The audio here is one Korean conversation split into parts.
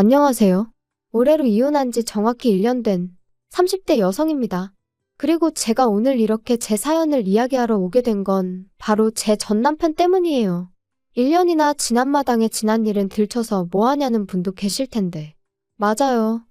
안녕하세요. 올해로 이혼한 지 정확히 1년 된 30대 여성입니다. 그리고 제가 오늘 이렇게 제 사연을 이야기하러 오게 된 건 바로 제 전 남편 때문이에요. 1년이나 지난 마당에 지난 일은 들춰서 뭐 하냐는 분도 계실 텐데. 맞아요.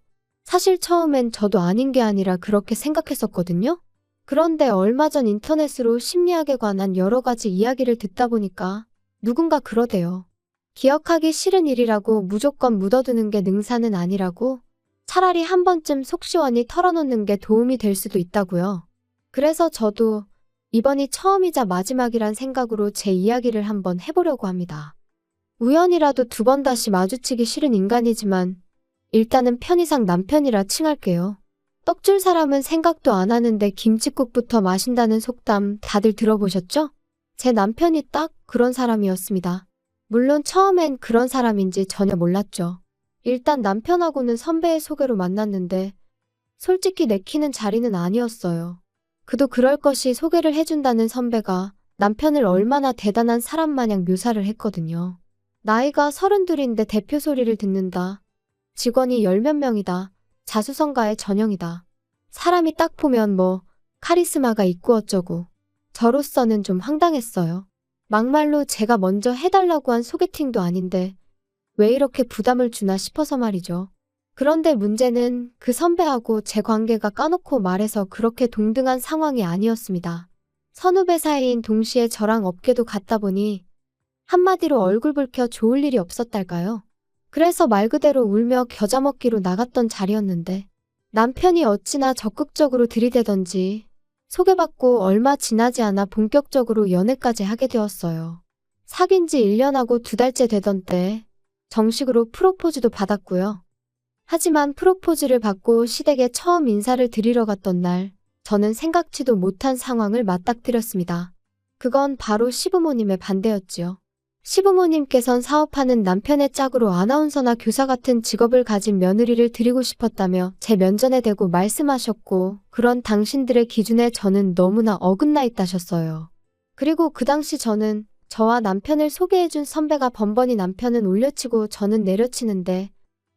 사실 처음엔 저도 아닌 게 아니라 그렇게 생각했었거든요. 그런데 얼마 전 인터넷으로 심리학에 관한 여러 가지 이야기를 듣다 보니까 누군가 그러대요. 기억하기 싫은 일이라고 무조건 묻어두는 게 능사는 아니라고, 차라리 한 번쯤 속 시원히 털어놓는 게 도움이 될 수도 있다고요. 그래서 저도 이번이 처음이자 마지막이란 생각으로 제 이야기를 한번 해보려고 합니다. 우연이라도 두 번 다시 마주치기 싫은 인간이지만 일단은 편의상 남편이라 칭할게요. 떡줄 사람은 생각도 안 하는데 김칫국부터 마신다는 속담 다들 들어보셨죠? 제 남편이 딱 그런 사람이었습니다. 물론 처음엔 그런 사람인지 전혀 몰랐죠. 일단 남편하고는 선배의 소개로 만났는데 솔직히 내키는 자리는 아니었어요. 그도 그럴 것이 소개를 해준다는 선배가 남편을 얼마나 대단한 사람 마냥 묘사를 했거든요. 나이가 32인데 대표 소리를 듣는다. 직원이 열 몇 명이다. 자수성가의 전형이다. 사람이 딱 보면 뭐 카리스마가 있고 어쩌고. 저로서는 좀 황당했어요. 막말로 제가 먼저 해달라고 한 소개팅도 아닌데 왜 이렇게 부담을 주나 싶어서 말이죠. 그런데 문제는 그 선배하고 제 관계가 까놓고 말해서 그렇게 동등한 상황이 아니었습니다. 선후배 사이인 동시에 저랑 업계도 같다 보니 한마디로 얼굴 붉혀 좋을 일이 없었달까요? 그래서 말 그대로 울며 겨자 먹기로 나갔던 자리였는데 남편이 어찌나 적극적으로 들이대던지 소개받고 얼마 지나지 않아 본격적으로 연애까지 하게 되었어요. 사귄 지 1년하고 2달째 되던 때 정식으로 프로포즈도 받았고요. 하지만 프로포즈를 받고 시댁에 처음 인사를 드리러 갔던 날 저는 생각지도 못한 상황을 맞닥뜨렸습니다. 그건 바로 시부모님의 반대였지요. 시부모님께선 사업하는 남편의 짝으로 아나운서나 교사 같은 직업을 가진 며느리를 드리고 싶었다며 제 면전에 대고 말씀하셨고, 그런 당신들의 기준에 저는 너무나 어긋나 있다셨어요. 그리고 그 당시 저는 저와 남편을 소개해준 선배가 번번이 남편은 올려치고 저는 내려치는데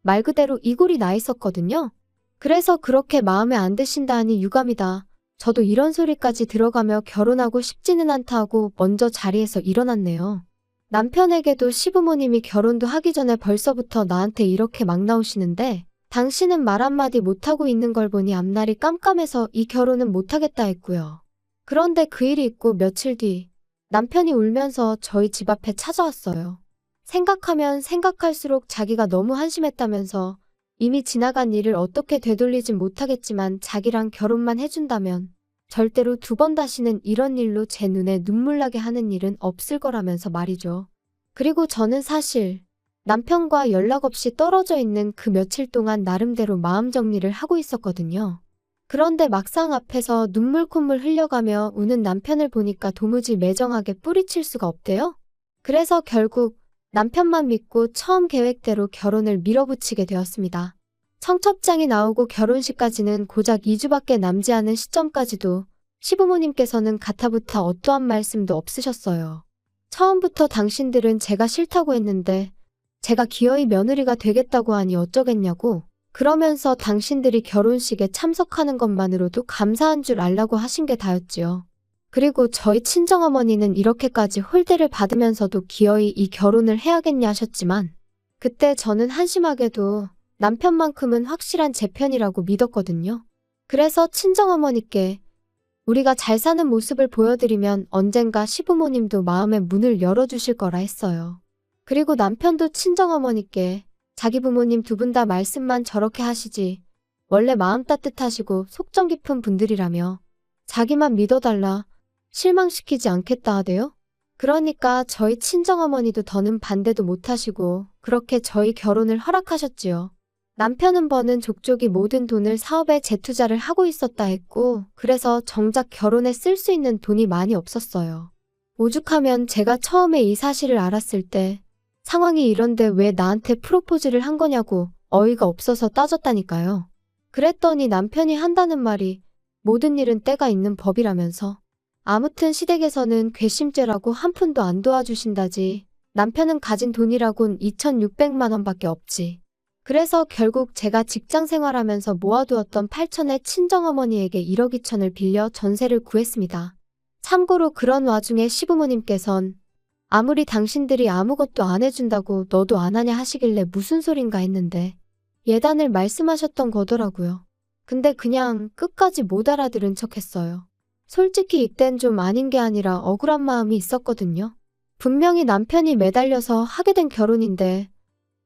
말 그대로 이골이 나 있었거든요. 그래서 그렇게 마음에 안 드신다 하니 유감이다. 저도 이런 소리까지 들어가며 결혼하고 싶지는 않다 하고 먼저 자리에서 일어났네요. 남편에게도 시부모님이 결혼도 하기 전에 벌써부터 나한테 이렇게 막 나오시는데 당신은 말 한마디 못하고 있는 걸 보니 앞날이 깜깜해서 이 결혼은 못하겠다 했고요. 그런데 그 일이 있고 며칠 뒤 남편이 울면서 저희 집 앞에 찾아왔어요. 생각하면 생각할수록 자기가 너무 한심했다면서 이미 지나간 일을 어떻게 되돌리진 못하겠지만 자기랑 결혼만 해준다면 절대로 두 번 다시는 이런 일로 제 눈에 눈물 나게 하는 일은 없을 거라면서 말이죠. 그리고 저는 사실 남편과 연락 없이 떨어져 있는 그 며칠 동안 나름대로 마음 정리를 하고 있었거든요. 그런데 막상 앞에서 눈물 콧물 흘려가며 우는 남편을 보니까 도무지 매정하게 뿌리칠 수가 없대요. 그래서 결국 남편만 믿고 처음 계획대로 결혼을 밀어붙이게 되었습니다. 청첩장이 나오고 결혼식까지는 고작 2주밖에 남지 않은 시점까지도 시부모님께서는 가타부타 어떠한 말씀도 없으셨어요. 처음부터 당신들은 제가 싫다고 했는데 제가 기어이 며느리가 되겠다고 하니 어쩌겠냐고, 그러면서 당신들이 결혼식에 참석하는 것만으로도 감사한 줄 알라고 하신 게 다였지요. 그리고 저희 친정어머니는 이렇게까지 홀대를 받으면서도 기어이 이 결혼을 해야겠냐 하셨지만 그때 저는 한심하게도 남편만큼은 확실한 제 편이라고 믿었거든요. 그래서 친정어머니께 우리가 잘 사는 모습을 보여드리면 언젠가 시부모님도 마음의 문을 열어주실 거라 했어요. 그리고 남편도 친정어머니께 자기 부모님 두 분 다 말씀만 저렇게 하시지 원래 마음 따뜻하시고 속정 깊은 분들이라며 자기만 믿어달라, 실망시키지 않겠다 하대요. 그러니까 저희 친정어머니도 더는 반대도 못하시고 그렇게 저희 결혼을 허락하셨지요. 남편은 버는 족족이 모든 돈을 사업에 재투자를 하고 있었다 했고, 그래서 정작 결혼에 쓸 수 있는 돈이 많이 없었어요. 오죽하면 제가 처음에 이 사실을 알았을 때 상황이 이런데 왜 나한테 프로포즈를 한 거냐고 어이가 없어서 따졌다니까요. 그랬더니 남편이 한다는 말이 모든 일은 때가 있는 법이라면서, 아무튼 시댁에서는 괘씸죄라고 한 푼도 안 도와주신다지, 남편은 가진 돈이라곤 2,600만 원밖에 없지. 그래서 결국 제가 직장 생활하면서 모아두었던 8천의 친정어머니에게 1억 2천을 빌려 전세를 구했습니다. 참고로 그런 와중에 시부모님께선 아무리 당신들이 아무것도 안 해준다고 너도 안 하냐 하시길래 무슨 소린가 했는데 예단을 말씀하셨던 거더라고요. 근데 그냥 끝까지 못 알아들은 척 했어요. 솔직히 이땐 좀 아닌 게 아니라 억울한 마음이 있었거든요. 분명히 남편이 매달려서 하게 된 결혼인데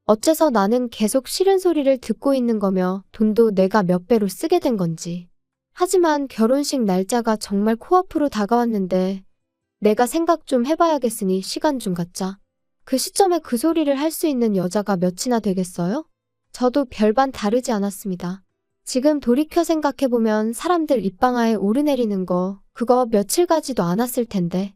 어째서 나는 계속 싫은 소리를 듣고 있는 거며 돈도 내가 몇 배로 쓰게 된 건지. 하지만 결혼식 날짜가 정말 코앞으로 다가왔는데 내가 생각 좀 해봐야겠으니 시간 좀 갖자. 그 시점에 그 소리를 할 수 있는 여자가 몇이나 되겠어요? 저도 별반 다르지 않았습니다. 지금 돌이켜 생각해보면 사람들 입방아에 오르내리는 거 그거 며칠 가지도 않았을 텐데.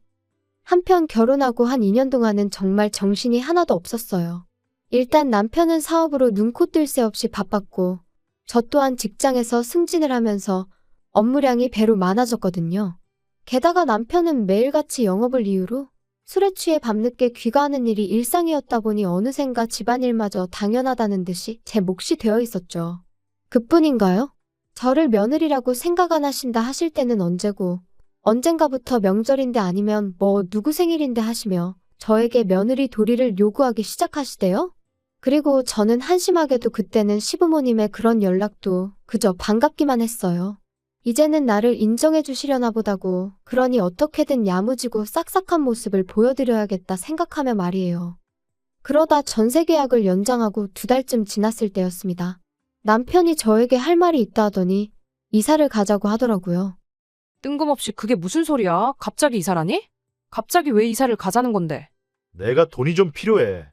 한편 결혼하고 한 2년 동안은 정말 정신이 하나도 없었어요. 일단 남편은 사업으로 눈코 뜰 새 없이 바빴고 저 또한 직장에서 승진을 하면서 업무량이 배로 많아졌거든요. 게다가 남편은 매일같이 영업을 이유로 술에 취해 밤늦게 귀가하는 일이 일상이었다 보니 어느샌가 집안일마저 당연하다는 듯이 제 몫이 되어 있었죠. 그뿐인가요? 저를 며느리라고 생각 안 하신다 하실 때는 언제고 언젠가부터 명절인데 아니면 뭐 누구 생일인데 하시며 저에게 며느리 도리를 요구하기 시작하시대요? 그리고 저는 한심하게도 그때는 시부모님의 그런 연락도 그저 반갑기만 했어요. 이제는 나를 인정해 주시려나 보다고 그러니 어떻게든 야무지고 싹싹한 모습을 보여드려야겠다 생각하며 말이에요. 그러다 전세 계약을 연장하고 2달쯤 지났을 때였습니다. 남편이 저에게 할 말이 있다 하더니 이사를 가자고 하더라고요. 뜬금없이 그게 무슨 소리야? 갑자기 이사라니? 갑자기 왜 이사를 가자는 건데? 내가 돈이 좀 필요해.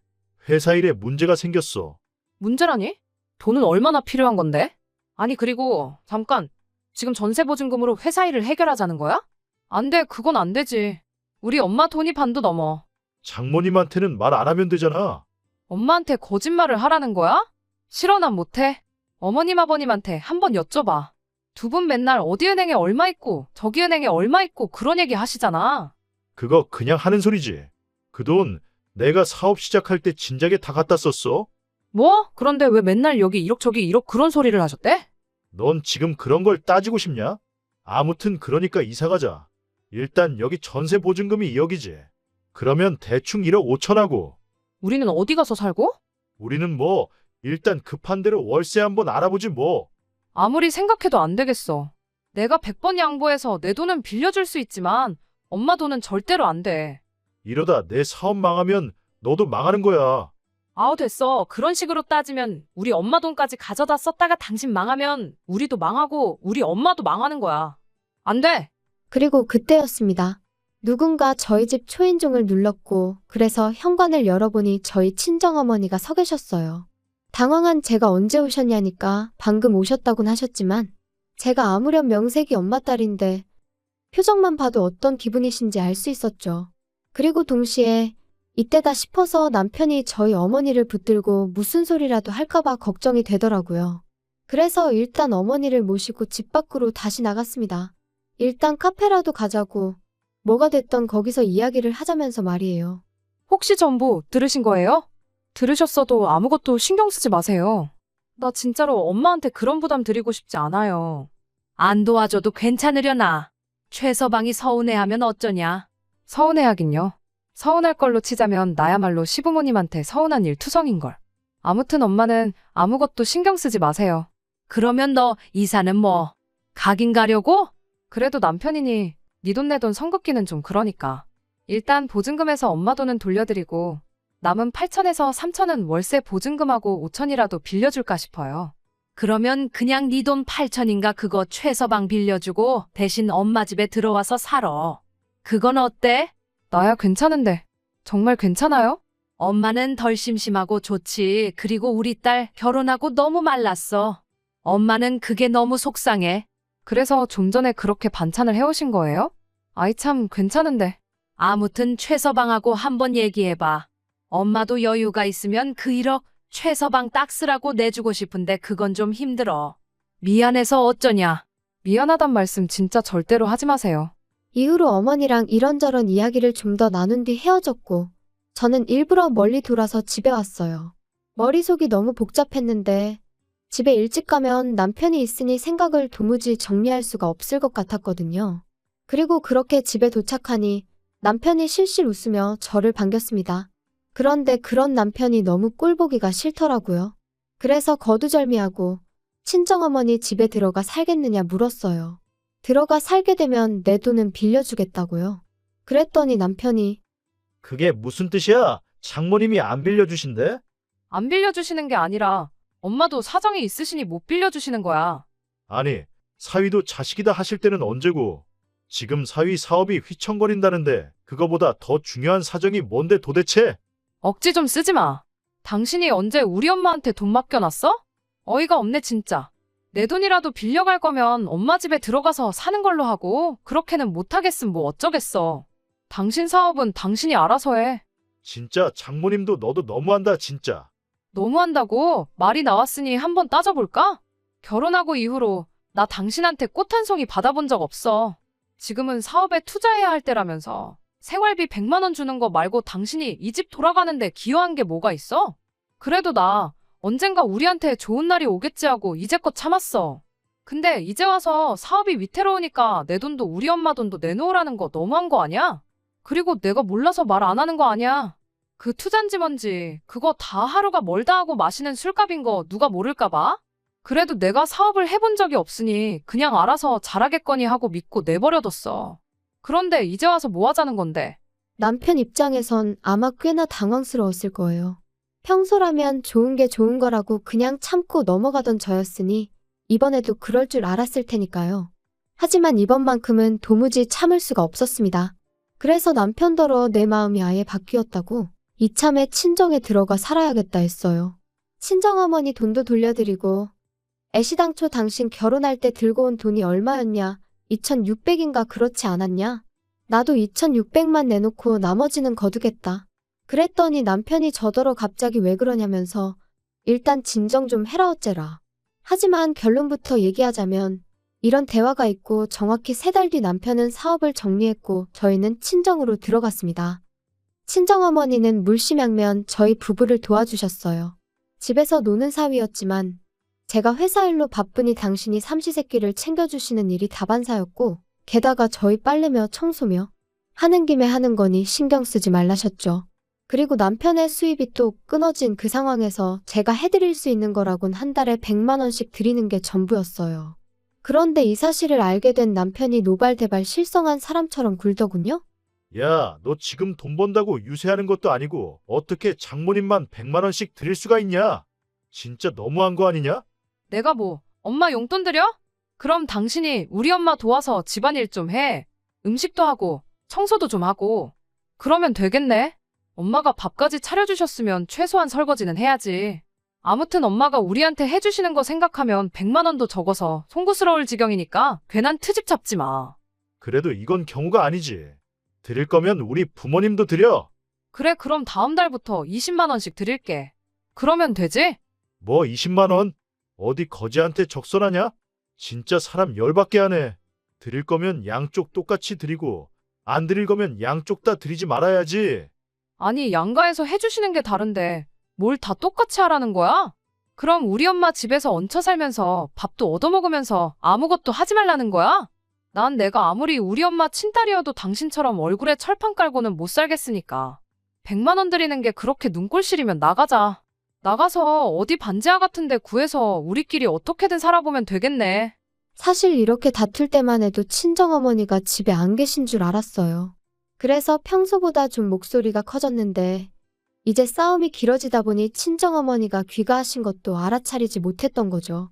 회사 일에 문제가 생겼어. 문제라니? 돈은 얼마나 필요한 건데? 아니 그리고 잠깐, 지금 전세보증금으로 회사 일을 해결하자는 거야? 안 돼, 그건 안 되지. 우리 엄마 돈이 반도 넘어. 장모님한테는 말 안 하면 되잖아. 엄마한테 거짓말을 하라는 거야? 싫어, 난 못해. 어머님 아버님한테 한번 여쭤봐. 두 분 맨날 어디 은행에 얼마 있고 저기 은행에 얼마 있고 그런 얘기 하시잖아. 그거 그냥 하는 소리지. 그 돈 내가 사업 시작할 때 진작에 다 갖다 썼어. 뭐? 그런데 왜 맨날 여기 1억 저기 1억 그런 소리를 하셨대? 넌 지금 그런 걸 따지고 싶냐? 아무튼 그러니까 이사 가자. 일단 여기 전세 보증금이 2억이지. 그러면 대충 1억 5천하고. 우리는 어디 가서 살고? 우리는 뭐 일단 급한 대로 월세 한번 알아보지 뭐. 아무리 생각해도 안 되겠어. 내가 100번 양보해서 내 돈은 빌려줄 수 있지만 엄마 돈은 절대로 안 돼. 이러다 내 사업 망하면 너도 망하는 거야. 아우 됐어. 그런 식으로 따지면 우리 엄마 돈까지 가져다 썼다가 당신 망하면 우리도 망하고 우리 엄마도 망하는 거야. 안 돼. 그리고 그때였습니다. 누군가 저희 집 초인종을 눌렀고 그래서 현관을 열어보니 저희 친정어머니가 서 계셨어요. 당황한 제가 언제 오셨냐니까 방금 오셨다곤 하셨지만 제가 아무렴 명색이 엄마 딸인데 표정만 봐도 어떤 기분이신지 알 수 있었죠. 그리고 동시에 이때다 싶어서 남편이 저희 어머니를 붙들고 무슨 소리라도 할까봐 걱정이 되더라고요. 그래서 일단 어머니를 모시고 집 밖으로 다시 나갔습니다. 일단 카페라도 가자고 뭐가 됐던 거기서 이야기를 하자면서 말이에요. 혹시 전부 들으신 거예요? 들으셨어도 아무것도 신경 쓰지 마세요. 나 진짜로 엄마한테 그런 부담 드리고 싶지 않아요. 안 도와줘도 괜찮으려나. 최서방이 서운해하면 어쩌냐. 서운해하긴요. 서운할 걸로 치자면 나야말로 시부모님한테 서운한 일 투성인걸. 아무튼 엄마는 아무것도 신경 쓰지 마세요. 그러면 너 이사는 뭐? 가긴 가려고? 그래도 남편이니 네 돈 내 돈 성급기는 좀 그러니까. 일단 보증금에서 엄마 돈은 돌려드리고 남은 8천에서 3천은 월세 보증금하고 5천이라도 빌려줄까 싶어요. 그러면 그냥 네 돈 8천인가 그거 최서방 빌려주고 대신 엄마 집에 들어와서 살아. 그건 어때? 나야 괜찮은데. 정말 괜찮아요? 엄마는 덜 심심하고 좋지. 그리고 우리 딸 결혼하고 너무 말랐어. 엄마는 그게 너무 속상해. 그래서 좀 전에 그렇게 반찬을 해오신 거예요? 아이 참 괜찮은데. 아무튼 최서방하고 한번 얘기해봐. 엄마도 여유가 있으면 그 1억 최서방 딱 쓰라고 내주고 싶은데 그건 좀 힘들어. 미안해서 어쩌냐. 미안하단 말씀 진짜 절대로 하지 마세요. 이후로 어머니랑 이런저런 이야기를 좀 더 나눈 뒤 헤어졌고 저는 일부러 멀리 돌아서 집에 왔어요. 머릿속이 너무 복잡했는데 집에 일찍 가면 남편이 있으니 생각을 도무지 정리할 수가 없을 것 같았거든요. 그리고 그렇게 집에 도착하니 남편이 실실 웃으며 저를 반겼습니다. 그런데 그런 남편이 너무 꼴보기가 싫더라고요. 그래서 거두절미하고 친정어머니 집에 들어가 살겠느냐 물었어요. 들어가 살게 되면 내 돈은 빌려주겠다고요. 그랬더니 남편이 그게 무슨 뜻이야? 장모님이 안 빌려주신대? 안 빌려주시는 게 아니라 엄마도 사정이 있으시니 못 빌려주시는 거야. 아니, 사위도 자식이다 하실 때는 언제고? 지금 사위 사업이 휘청거린다는데 그거보다 더 중요한 사정이 뭔데 도대체? 억지 좀 쓰지 마. 당신이 언제 우리 엄마한테 돈 맡겨놨어? 어이가 없네 진짜. 내 돈이라도 빌려갈 거면 엄마 집에 들어가서 사는 걸로 하고 그렇게는 못하겠음 뭐 어쩌겠어. 당신 사업은 당신이 알아서 해. 진짜 장모님도 너도 너무한다 진짜. 너무한다고 말이 나왔으니 한번 따져볼까? 결혼하고 이후로 나 당신한테 꽃 한 송이 받아본 적 없어. 지금은 사업에 투자해야 할 때라면서 생활비 100만 원 주는 거 말고 당신이 이 집 돌아가는데 기여한 게 뭐가 있어? 그래도 나 언젠가 우리한테 좋은 날이 오겠지 하고 이제껏 참았어. 근데 이제 와서 사업이 위태로우니까 내 돈도 우리 엄마 돈도 내놓으라는 거 너무한 거 아니야? 그리고 내가 몰라서 말 안 하는 거 아니야? 그 투잔지 뭔지 그거 다 하루가 멀다 하고 마시는 술값인 거 누가 모를까 봐? 그래도 내가 사업을 해본 적이 없으니 그냥 알아서 잘하겠거니 하고 믿고 내버려뒀어. 그런데 이제 와서 뭐 하자는 건데? 남편 입장에선 아마 꽤나 당황스러웠을 거예요. 평소라면 좋은 게 좋은 거라고 그냥 참고 넘어가던 저였으니 이번에도 그럴 줄 알았을 테니까요. 하지만 이번만큼은 도무지 참을 수가 없었습니다. 그래서 남편더러 내 마음이 아예 바뀌었다고 이참에 친정에 들어가 살아야겠다 했어요. 친정어머니 돈도 돌려드리고 애시당초 당신 결혼할 때 들고 온 돈이 얼마였냐? 2,600인가 그렇지 않았냐? 나도 2,600만 내놓고 나머지는 거두겠다. 그랬더니 남편이 저더러 갑자기 왜 그러냐면서 일단 진정 좀 해라 어째라. 하지만 결론부터 얘기하자면 이런 대화가 있고 정확히 3달 뒤 남편은 사업을 정리했고 저희는 친정으로 들어갔습니다. 친정어머니는 물심양면 저희 부부를 도와주셨어요. 집에서 노는 사위였지만 제가 회사 일로 바쁘니 당신이 삼시세끼를 챙겨주시는 일이 다반사였고 게다가 저희 빨래며 청소며 하는 김에 하는 거니 신경 쓰지 말라셨죠. 그리고 남편의 수입이 또 끊어진 그 상황에서 제가 해드릴 수 있는 거라곤 한 달에 100만 원씩 드리는 게 전부였어요. 그런데 이 사실을 알게 된 남편이 노발대발 실성한 사람처럼 굴더군요. 야, 너 지금 돈 번다고 유세하는 것도 아니고 어떻게 장모님만 100만 원씩 드릴 수가 있냐? 진짜 너무한 거 아니냐? 내가 뭐 엄마 용돈 드려? 그럼 당신이 우리 엄마 도와서 집안일 좀 해. 음식도 하고 청소도 좀 하고. 그러면 되겠네. 엄마가 밥까지 차려주셨으면 최소한 설거지는 해야지. 아무튼 엄마가 우리한테 해주시는 거 생각하면 100만 원도 적어서 송구스러울 지경이니까 괜한 트집 잡지 마. 그래도 이건 경우가 아니지. 드릴 거면 우리 부모님도 드려. 그래 그럼 다음 달부터 20만 원씩 드릴게. 그러면 되지? 뭐 20만 원? 어디 거지한테 적선하냐? 진짜 사람 열받게 하네. 드릴 거면 양쪽 똑같이 드리고 안 드릴 거면 양쪽 다 드리지 말아야지. 아니 양가에서 해주시는 게 다른데 뭘 다 똑같이 하라는 거야? 그럼 우리 엄마 집에서 얹혀 살면서 밥도 얻어먹으면서 아무것도 하지 말라는 거야? 난 내가 아무리 우리 엄마 친딸이어도 당신처럼 얼굴에 철판 깔고는 못 살겠으니까. 100만 원 드리는 게 그렇게 눈꼴실이면 나가자. 나가서 어디 반지하 같은 데 구해서 우리끼리 어떻게든 살아보면 되겠네. 사실 이렇게 다툴 때만 해도 친정어머니가 집에 안 계신 줄 알았어요. 그래서 평소보다 좀 목소리가 커졌는데 이제 싸움이 길어지다 보니 친정어머니가 귀가하신 것도 알아차리지 못했던 거죠.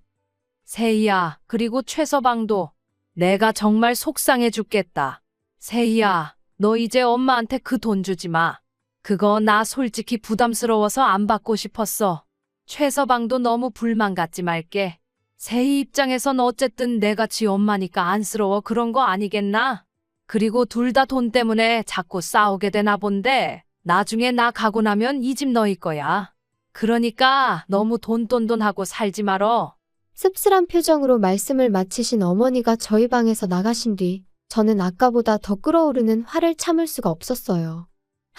세희야, 그리고 최서방도 내가 정말 속상해 죽겠다. 세희야, 너 이제 엄마한테 그 돈 주지 마. 그거 나 솔직히 부담스러워서 안 받고 싶었어. 최서방도 너무 불만 갖지 말게. 세희 입장에선 어쨌든 내가 지 엄마니까 안쓰러워 그런 거 아니겠나? 그리고 둘 다 돈 때문에 자꾸 싸우게 되나 본데 나중에 나 가고 나면 이 집 너희 거야. 그러니까 너무 돈돈돈하고 살지 말어. 씁쓸한 표정으로 말씀을 마치신 어머니가 저희 방에서 나가신 뒤 저는 아까보다 더 끓어오르는 화를 참을 수가 없었어요.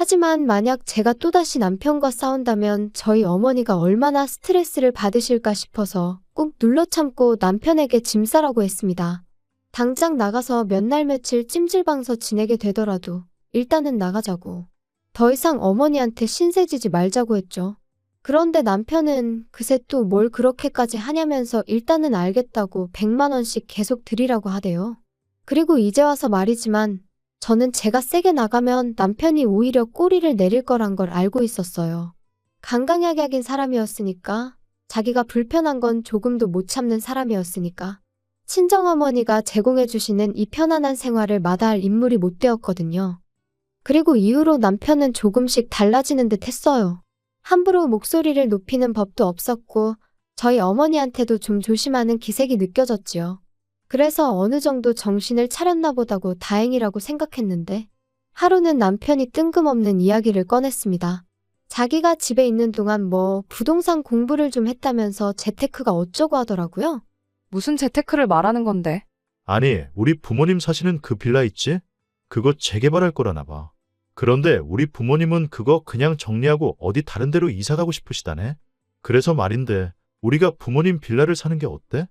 하지만 만약 제가 또다시 남편과 싸운다면 저희 어머니가 얼마나 스트레스를 받으실까 싶어서 꾹 눌러 참고 남편에게 짐 싸라고 했습니다. 당장 나가서 몇 날 며칠 찜질방서 지내게 되더라도 일단은 나가자고. 더 이상 어머니한테 신세지지 말자고 했죠. 그런데 남편은 그새 또 뭘 그렇게까지 하냐면서 일단은 알겠다고 100만 원씩 계속 드리라고 하대요. 그리고 이제 와서 말이지만 저는 제가 세게 나가면 남편이 오히려 꼬리를 내릴 거란 걸 알고 있었어요. 강강약약인 사람이었으니까, 자기가 불편한 건 조금도 못 참는 사람이었으니까, 친정어머니가 제공해주시는 이 편안한 생활을 마다할 인물이 못 되었거든요. 그리고 이후로 남편은 조금씩 달라지는 듯 했어요. 함부로 목소리를 높이는 법도 없었고, 저희 어머니한테도 좀 조심하는 기색이 느껴졌지요. 그래서 어느 정도 정신을 차렸나 보다고 다행이라고 생각했는데, 하루는 남편이 뜬금없는 이야기를 꺼냈습니다. 자기가 집에 있는 동안 부동산 공부를 좀 했다면서 재테크가 어쩌고 하더라고요. 무슨 재테크를 말하는 건데? 아니, 우리 부모님 사시는 그 빌라 있지? 그거 재개발할 거라나 봐. 그런데 우리 부모님은 그거 그냥 정리하고 어디 다른 데로 이사 가고 싶으시다네. 그래서 말인데 우리가 부모님 빌라를 사는 게 어때?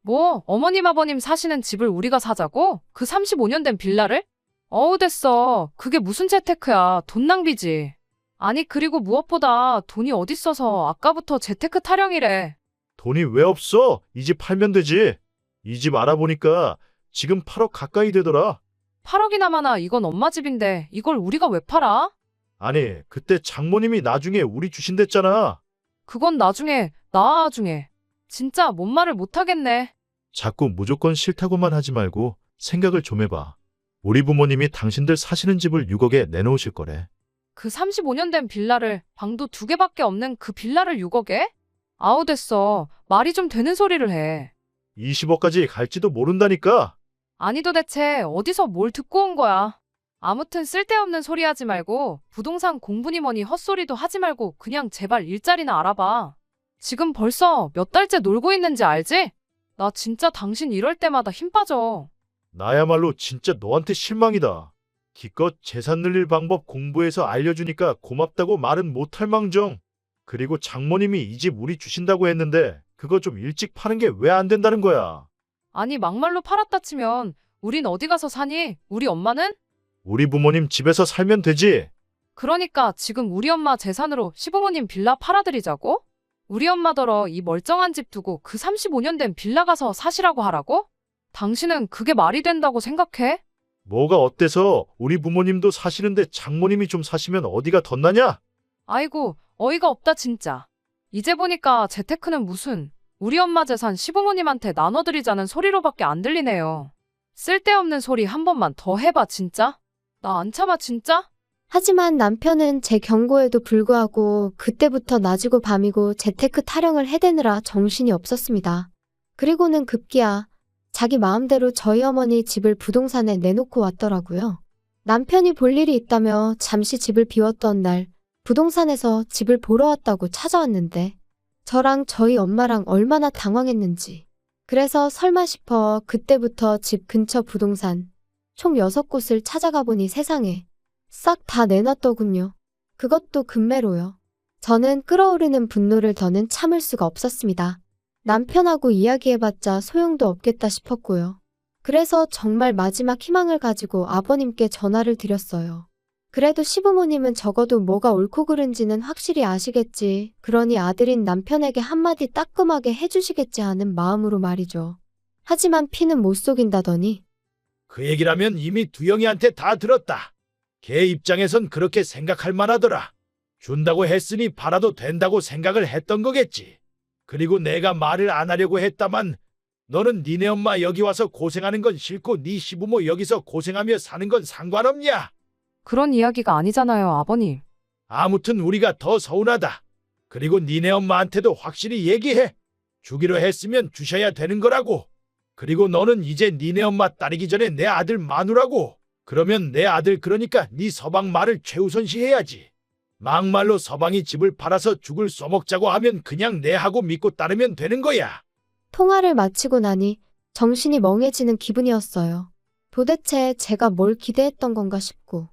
뭐, 어머님 아버님 사시는 집을 우리가 사자고? 그 35년 된 빌라를? 어우 됐어. 그게 무슨 재테크야. 돈 낭비지. 아니 그리고 무엇보다 돈이 어딨어서 아까부터 재테크 타령이래. 돈이 왜 없어? 이 집 팔면 되지. 이 집 알아보니까 지금 8억 가까이 되더라. 8억이나 많아. 이건 엄마 집인데 이걸 우리가 왜 팔아? 아니, 그때 장모님이 나중에 우리 주신댔잖아. 그건 나중에. 진짜 뭔 말을 못하겠네. 자꾸 무조건 싫다고만 하지 말고 생각을 좀 해봐. 우리 부모님이 당신들 사시는 집을 6억에 내놓으실 거래. 그 35년 된 빌라를, 방도 2개밖에 없는 그 빌라를 6억에? 아우 됐어. 말이 좀 되는 소리를 해. 20억까지 갈지도 모른다니까. 아니 도대체 어디서 뭘 듣고 온 거야. 아무튼 쓸데없는 소리 하지 말고 부동산 공부니 뭐니 헛소리도 하지 말고 그냥 제발 일자리나 알아봐. 지금 벌써 몇 달째 놀고 있는지 알지? 나 진짜 당신 이럴 때마다 힘 빠져. 나야말로 진짜 너한테 실망이다. 기껏 재산 늘릴 방법 공부해서 알려주니까 고맙다고 말은 못할 망정. 그리고 장모님이 이 집 우리 주신다고 했는데 그거 좀 일찍 파는 게 왜 안 된다는 거야. 아니 막말로 팔았다 치면 우린 어디 가서 사니? 우리 엄마는? 우리 부모님 집에서 살면 되지. 그러니까 지금 우리 엄마 재산으로 시부모님 빌라 팔아드리자고? 우리 엄마더러 이 멀쩡한 집 두고 그 35년 된 빌라 가서 사시라고 하라고? 당신은 그게 말이 된다고 생각해? 뭐가 어때서 우리 부모님도 사시는데 장모님이 좀 사시면 어디가 덧나냐? 아이고 어이가 없다 진짜. 이제 보니까 재테크는 무슨 우리 엄마 재산 시부모님한테 나눠드리자는 소리로밖에 안 들리네요. 쓸데없는 소리 한 번만 더 해봐 진짜. 나 안 참아 진짜. 하지만 남편은 제 경고에도 불구하고 그때부터 낮이고 밤이고 재테크 타령을 해대느라 정신이 없었습니다. 그리고는 급기야 자기 마음대로 저희 어머니 집을 부동산에 내놓고 왔더라고요. 남편이 볼 일이 있다며 잠시 집을 비웠던 날 부동산에서 집을 보러 왔다고 찾아왔는데 저랑 저희 엄마랑 얼마나 당황했는지. 그래서 설마 싶어 그때부터 집 근처 부동산 총 6곳을 찾아가 보니 세상에 싹 다 내놨더군요. 그것도 금매로요. 저는 끓어오르는 분노를 더는 참을 수가 없었습니다. 남편하고 이야기해봤자 소용도 없겠다 싶었고요. 그래서 정말 마지막 희망을 가지고 아버님께 전화를 드렸어요. 그래도 시부모님은 적어도 뭐가 옳고 그른지는 확실히 아시겠지. 그러니 아들인 남편에게 한마디 따끔하게 해주시겠지 하는 마음으로 말이죠. 하지만 피는 못 속인다더니 그 얘기라면 이미 두영이한테 다 들었다. 걔 입장에선 그렇게 생각할 만하더라. 준다고 했으니 팔아도 된다고 생각을 했던 거겠지. 그리고 내가 말을 안 하려고 했다만 너는 니네 엄마 여기 와서 고생하는 건 싫고 네 시부모 여기서 고생하며 사는 건 상관없냐? 그런 이야기가 아니잖아요 아버님. 아무튼 우리가 더 서운하다. 그리고 니네 엄마한테도 확실히 얘기해. 주기로 했으면 주셔야 되는 거라고. 그리고 너는 이제 니네 엄마 따르기 전에 내 아들 마누라고. 그러면 내 아들 그러니까 네 서방 말을 최우선시해야지. 막말로 서방이 집을 팔아서 죽을 써먹자고 하면 그냥 내하고 믿고 따르면 되는 거야. 통화를 마치고 나니 정신이 멍해지는 기분이었어요. 도대체 제가 뭘 기대했던 건가 싶고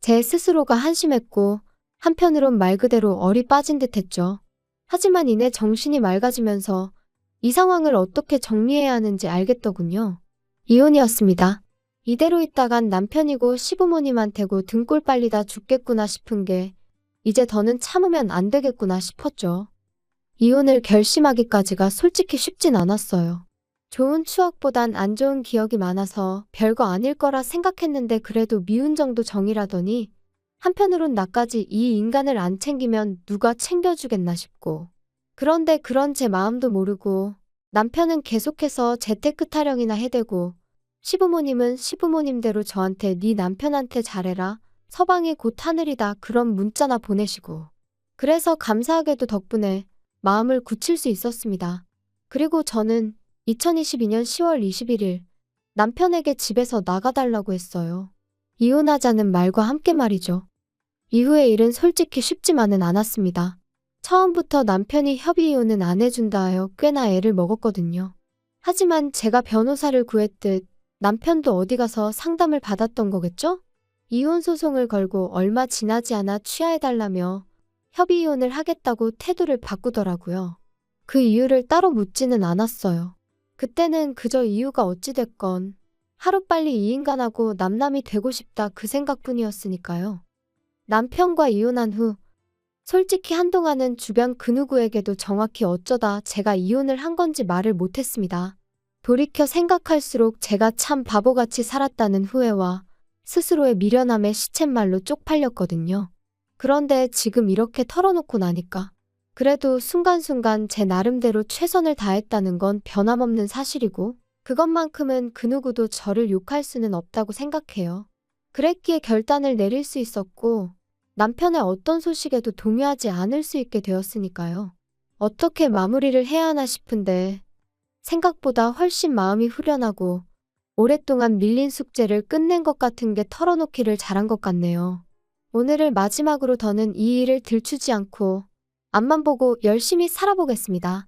제 스스로가 한심했고 한편으론 말 그대로 얼이 빠진 듯했죠. 하지만 이내 정신이 맑아지면서 이 상황을 어떻게 정리해야 하는지 알겠더군요. 이혼이었습니다. 이대로 있다간 남편이고 시부모님한테고 등골 빨리다 죽겠구나 싶은 게 이제 더는 참으면 안 되겠구나 싶었죠. 이혼을 결심하기까지가 솔직히 쉽진 않았어요. 좋은 추억보단 안 좋은 기억이 많아서 별거 아닐 거라 생각했는데 그래도 미운 정도 정이라더니 한편으론 나까지 이 인간을 안 챙기면 누가 챙겨주겠나 싶고 그런데 그런 제 마음도 모르고 남편은 계속해서 재테크 타령이나 해대고 시부모님은 시부모님대로 저한테 네 남편한테 잘해라 서방이 곧 하늘이다 그런 문자나 보내시고 그래서 감사하게도 덕분에 마음을 굳힐 수 있었습니다. 그리고 저는 2022년 10월 21일 남편에게 집에서 나가달라고 했어요. 이혼하자는 말과 함께 말이죠. 이후의 일은 솔직히 쉽지만은 않았습니다. 처음부터 남편이 협의 이혼은 안 해준다 하여 꽤나 애를 먹었거든요. 하지만 제가 변호사를 구했듯 남편도 어디 가서 상담을 받았던 거겠죠? 이혼 소송을 걸고 얼마 지나지 않아 취하해달라며 협의 이혼을 하겠다고 태도를 바꾸더라고요. 그 이유를 따로 묻지는 않았어요. 그때는 그저 이유가 어찌됐건 하루빨리 이 인간하고 남남이 되고 싶다 그 생각뿐이었으니까요. 남편과 이혼한 후 솔직히 한동안은 주변 그 누구에게도 정확히 어쩌다 제가 이혼을 한 건지 말을 못했습니다. 돌이켜 생각할수록 제가 참 바보같이 살았다는 후회와 스스로의 미련함에 시쳇말로 쪽팔렸거든요. 그런데 지금 이렇게 털어놓고 나니까 그래도 순간순간 제 나름대로 최선을 다했다는 건 변함없는 사실이고 그것만큼은 그 누구도 저를 욕할 수는 없다고 생각해요. 그랬기에 결단을 내릴 수 있었고 남편의 어떤 소식에도 동요하지 않을 수 있게 되었으니까요. 어떻게 마무리를 해야 하나 싶은데 생각보다 훨씬 마음이 후련하고 오랫동안 밀린 숙제를 끝낸 것 같은 게 털어놓기를 잘한 것 같네요. 오늘을 마지막으로 더는 이 일을 들추지 않고 앞만 보고 열심히 살아보겠습니다.